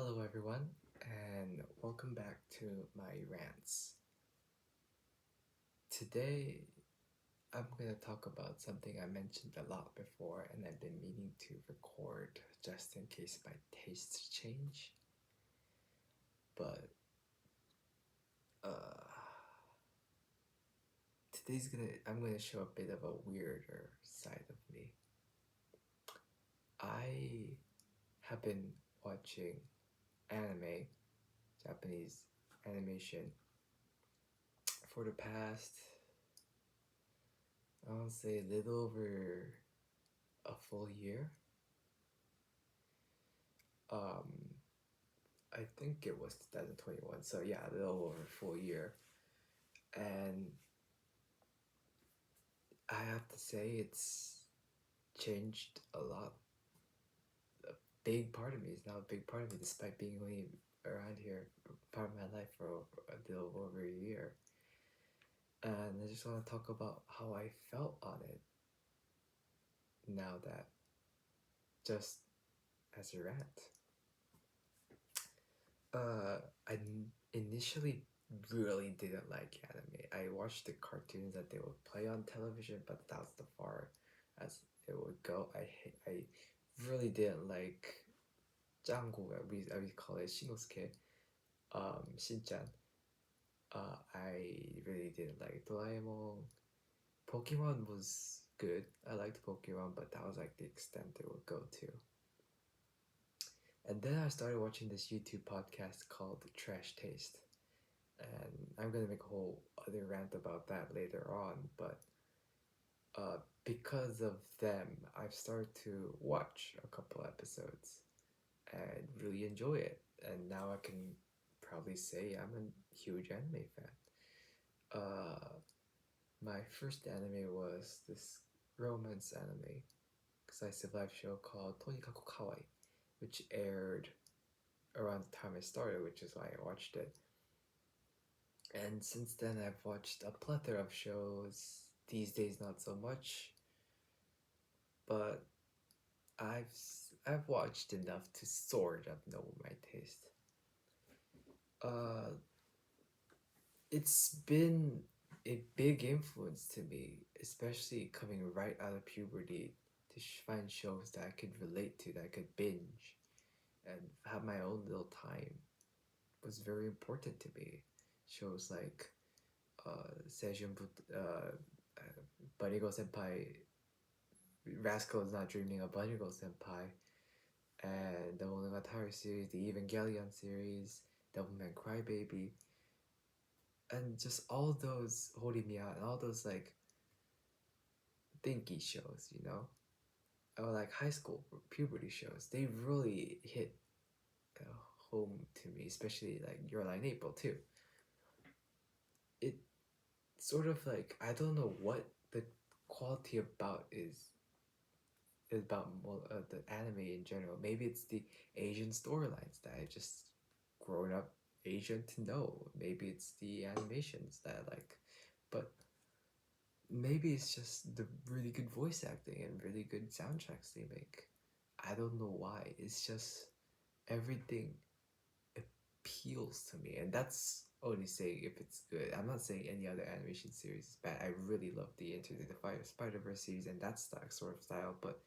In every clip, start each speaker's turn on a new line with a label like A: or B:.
A: Hello, everyone, and welcome back to my rants. Today, I'm going to talk about something I mentioned a lot before, and I've been meaning to record just in case my tastes change. But I'm gonna show a bit of a weirder side of me. I have been watching anime, Japanese animation, for the past, I want to say, a little over a full year. I think it was 2021, so yeah, a little over a full year. And I have to say it's changed a lot. A big part of me is now a big part of me, despite being only around here part of my life for a little over a year. And I just want to talk about how I felt on it now, that just as a rant. I initially really didn't like anime. I watched the cartoons that they would play on television, but that's the far as it would go. I really didn't like Jango. We call it Shinosuke, Shinchan. I really didn't like Doraemon. Pokemon was good. I liked Pokemon, but that was like the extent it would go to. And then I started watching this YouTube podcast called Trash Taste. And I'm gonna make a whole other rant about that later on, but because of them, I've started to watch a couple episodes and really enjoy it. And now I can probably say I'm a huge anime fan. My first anime was this romance anime, slice of life show called Tonikaku Kawaii, which aired around the time I started, which is why I watched it. And since then, I've watched a plethora of shows. These days, not so much, but I've watched enough to sort of know my taste. It's been a big influence to me, especially coming right out of puberty, to find shows that I could relate to, that I could binge, and have my own little time. Was very important to me. Shows like Seijun Barigo Senpai, Rascal is Not Dreaming of Barigo Senpai, and the Monogatari series, the Evangelion series, Devilman Crybaby, and just all those holding me out, and all those like thinky shows, or like high school puberty shows. They really hit home to me, especially like Your Lie in April too. It sort of like, I don't know what the quality about is about the anime in general. Maybe it's the Asian storylines that I just grown up Asian to know. Maybe it's the animations that I like, but maybe it's just the really good voice acting and really good soundtracks they make. I don't know why. It's just everything appeals to me, and that's only saying if it's good. I'm not saying any other animation series is bad. I really love the Into the Spider-Verse series and that sort of style, but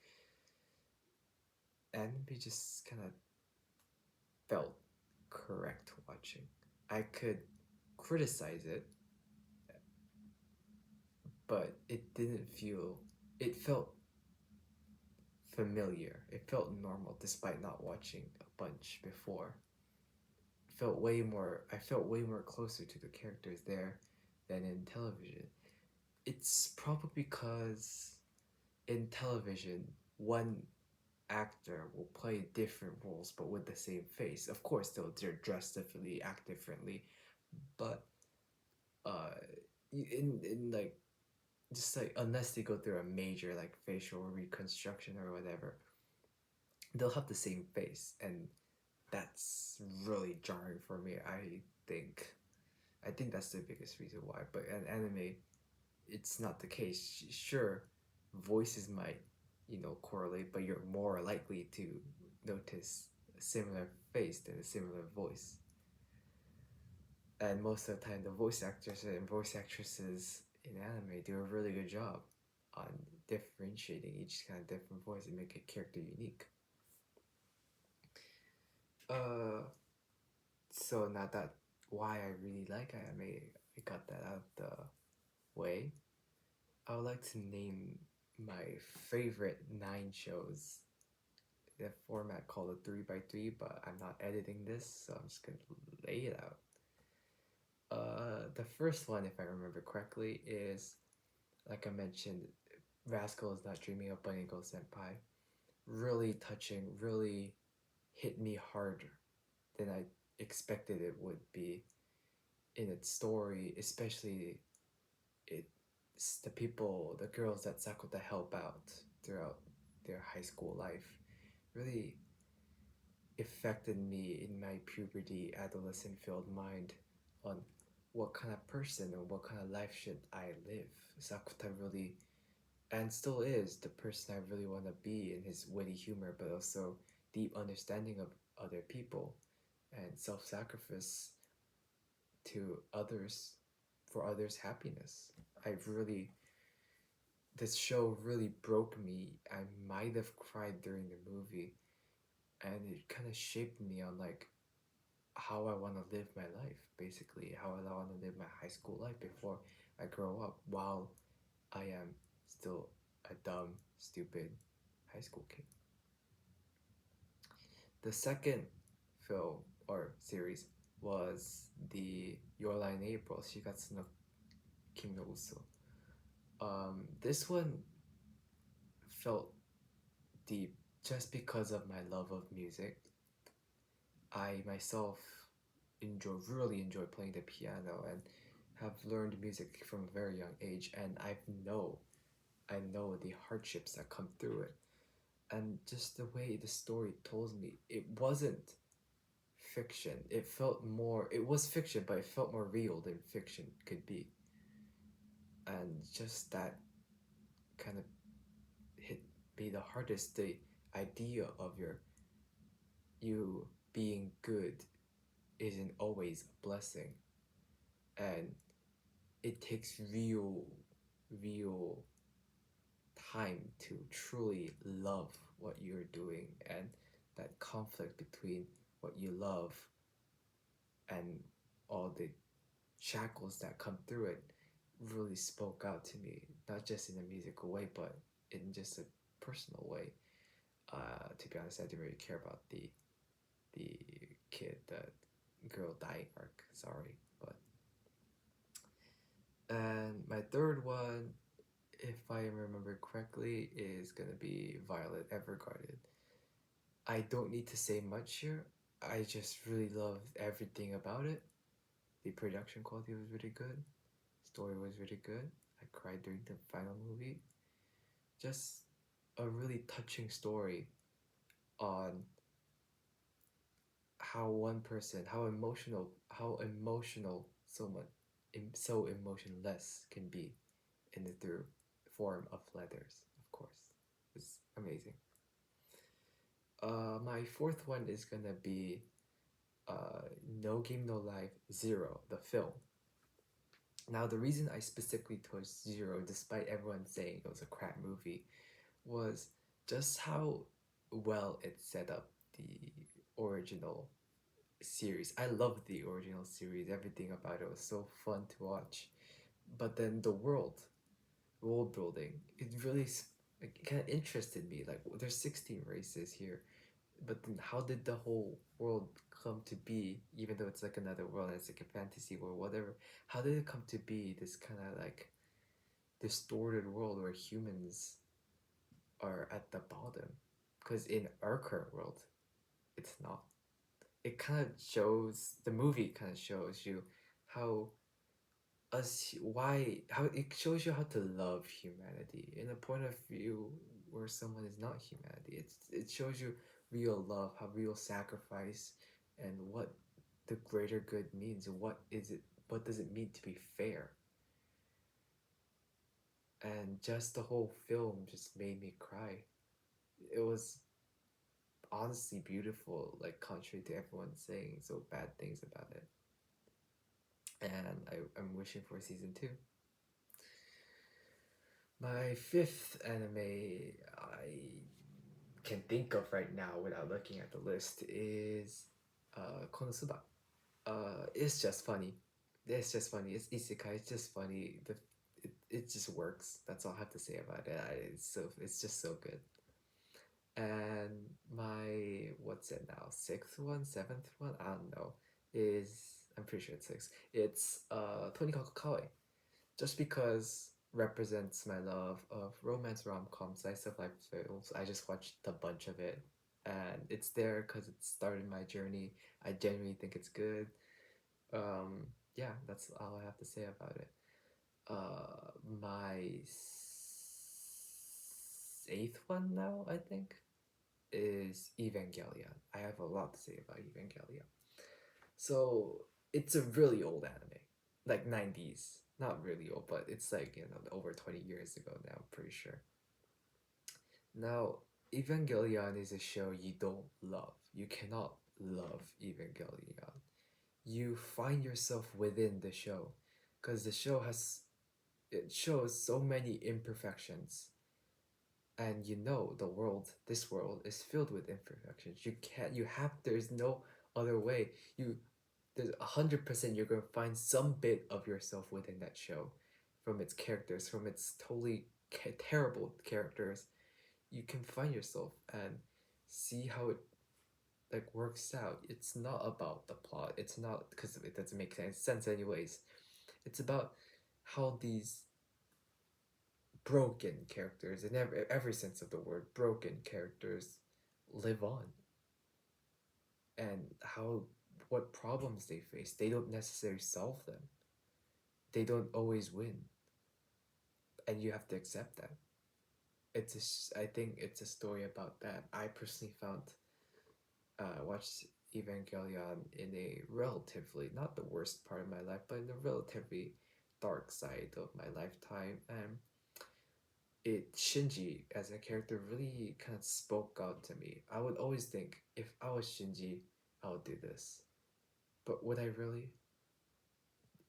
A: anime just kind of felt correct watching. I could criticize it, but it didn't feel. It felt familiar. It felt normal despite not watching a bunch before. I felt way more closer to the characters there than in television. It's probably because in television, one actor will play different roles but with the same face. Of course, they're dressed differently, act differently, but in like, just like, unless they go through a major like facial reconstruction or whatever, they'll have the same face, and that's really jarring for me. I think that's the biggest reason why. But in anime, it's not the case. Sure, voices might correlate, but you're more likely to notice similar face and a similar voice. And most of the time, the voice actors and voice actresses in anime do a really good job on differentiating each kind of different voice and make a character unique. So now that why I really like anime, I got that out of the way. I would like to name my favorite 9 shows. The format called a 3x3, but I'm not editing this, so I'm just gonna lay it out. The first one, if I remember correctly, is like I mentioned, Rascal is Not Dreaming of Bunny Girl Senpai. Really touching, really hit me harder than I expected it would be in its story, especially it's the people, the girls that Sakota help out throughout their high school life. Really affected me in my puberty, adolescent filled mind on what kind of person or what kind of life should I live. Sakota really, and still is, the person I really want to be in his witty humor, but also deep understanding of other people and self sacrifice to others for others' happiness. This show really broke me. I might have cried during the movie, and it kind of shaped me on like how I want to live my life, basically, how I want to live my high school life before I grow up while I am still a dumb, stupid high school kid. The second film or series was the Your Lie in April, Shigatsu no Kimi no Uso. This one felt deep just because of my love of music. I myself really enjoy playing the piano and have learned music from a very young age, and I know the hardships that come through it. And just the way the story told me, it wasn't fiction. It was fiction, but it felt more real than fiction could be. And just that kind of hit me the hardest, the idea of you being good isn't always a blessing. And it takes real time to truly love what you're doing, and that conflict between what you love and all the shackles that come through it really spoke out to me, not just in a musical way, but in just a personal way. To be honest, I didn't really care about the girl dying arc. Sorry, but and my third one, if I remember correctly, is gonna be Violet Evergarden. I don't need to say much here. I just really loved everything about it. The production quality was really good. Story was really good. I cried during the final movie. Just a really touching story on how one person, how emotional someone, so emotionless can be in the through form of letters, of course. It's amazing. My fourth one is gonna be No Game No Life Zero, the film. Now, the reason I specifically chose Zero, despite everyone saying it was a crap movie, was just how well it set up the original series. I loved the original series. Everything about it was so fun to watch. But then the world building, it really kind of interested me. Like, there's 16 races here, but then how did the whole world come to be? Even though it's like another world, and it's like a fantasy world, whatever. How did it come to be this kind of like distorted world where humans are at the bottom? Because in our current world, it's not. It kind of shows, the movie kind of shows you how how it shows you how to love humanity in a point of view where someone is not humanity. It shows you real love, how real sacrifice, and what the greater good means, and what does it mean to be fair. And just the whole film just made me cry. It was honestly beautiful, like contrary to everyone saying so bad things about it. And I'm wishing for season 2. My 5th anime I can think of right now without looking at the list is Konosuba. It's just funny. It's just funny. It's isekai. It's just funny. It just works. That's all I have to say about it. It's just so good. And my what's it now? 6th one, 7th one? I don't know. I'm pretty sure it's 6. It's Tonikaku Kawaii. Just because represents my love of romance rom-coms, slice of life films. I just watched a bunch of it, and it's there because it started my journey. I genuinely think it's good. Yeah, that's all I have to say about it. My 8th one now, I think, is Evangelion. I have a lot to say about Evangelion. So it's a really old anime, like 90s. Not really old, but it's like, over 20 years ago now, I'm pretty sure. Now, Evangelion is a show you don't love. You cannot love Evangelion. You find yourself within the show because the show it shows so many imperfections, and this world is filled with imperfections. There's no other way. There's 100% you're gonna find some bit of yourself within that show, from its characters, from its totally terrible characters. You can find yourself and see how it like works out. It's not about the plot. It's not, because it doesn't make sense anyways. It's about how these broken characters, in every sense of the word, broken characters live on, and what problems they face. They don't necessarily solve them. They don't always win, and you have to accept that. I think it's a story about that. I personally watched Evangelion in a relatively, not the worst part of my life, but in a relatively dark side of my lifetime, and Shinji as a character really kind of spoke out to me. I would always think, if I was Shinji, I would do this. But would I really?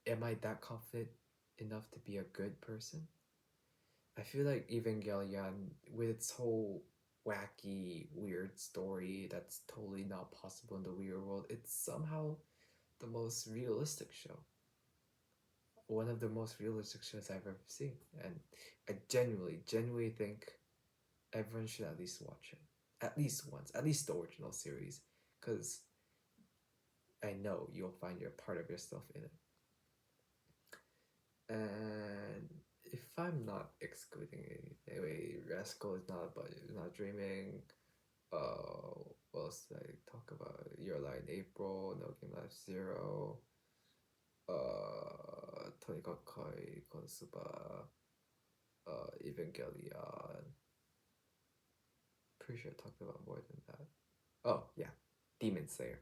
A: Am I that confident enough to be a good person? I feel like Evangelion, with its whole wacky, weird story that's totally not possible in the real world, it's somehow the most realistic show. One of the most realistic shows I've ever seen. And I genuinely think everyone should at least watch it. At least once. At least the original series. Because I know you'll find your part of yourself in it. And if I'm not excluding anyway, Rascal is not dreaming. What else did I talk about? Your Lie in April, No Game Life Zero, Tonikaku Konosuba, Evangelion. Pretty sure I talked about more than that. Oh yeah, Demon Slayer.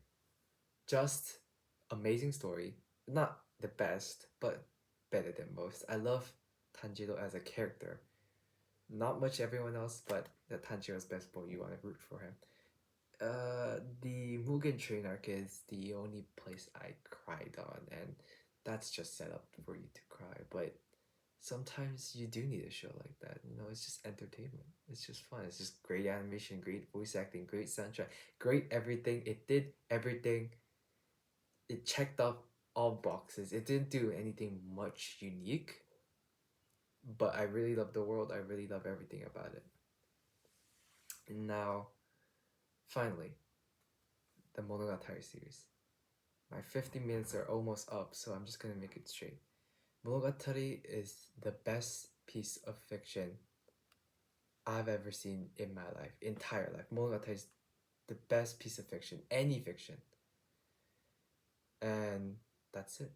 A: Just amazing story. Not the best, but better than most. I love Tanjiro as a character. Not much everyone else, but Tanjiro's best boy. You want to root for him. The Mugen Train arc is the only place I cried on, and that's just set up for you to cry. But sometimes you do need a show like that. It's just entertainment. It's just fun. It's just great animation, great voice acting, great soundtrack, great everything. It did everything. It checked off all boxes. It didn't do anything much unique, but I really love the world. I really love everything about it. And now, finally, the Monogatari series. My 50 minutes are almost up, so I'm just gonna make it straight. Monogatari is the best piece of fiction I've ever seen in my life, entire life. Monogatari is the best piece of fiction, any fiction. And that's it.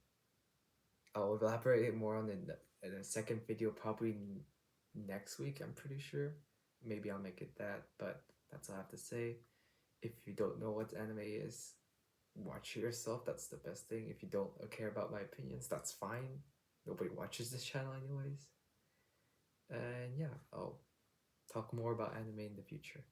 A: I'll elaborate more on in the second video, probably next week, I'm pretty sure. Maybe I'll make it that, but that's all I have to say. If you don't know what anime is, watch it yourself. That's the best thing. If you don't care about my opinions, that's fine. Nobody watches this channel anyways. And yeah, I'll talk more about anime in the future.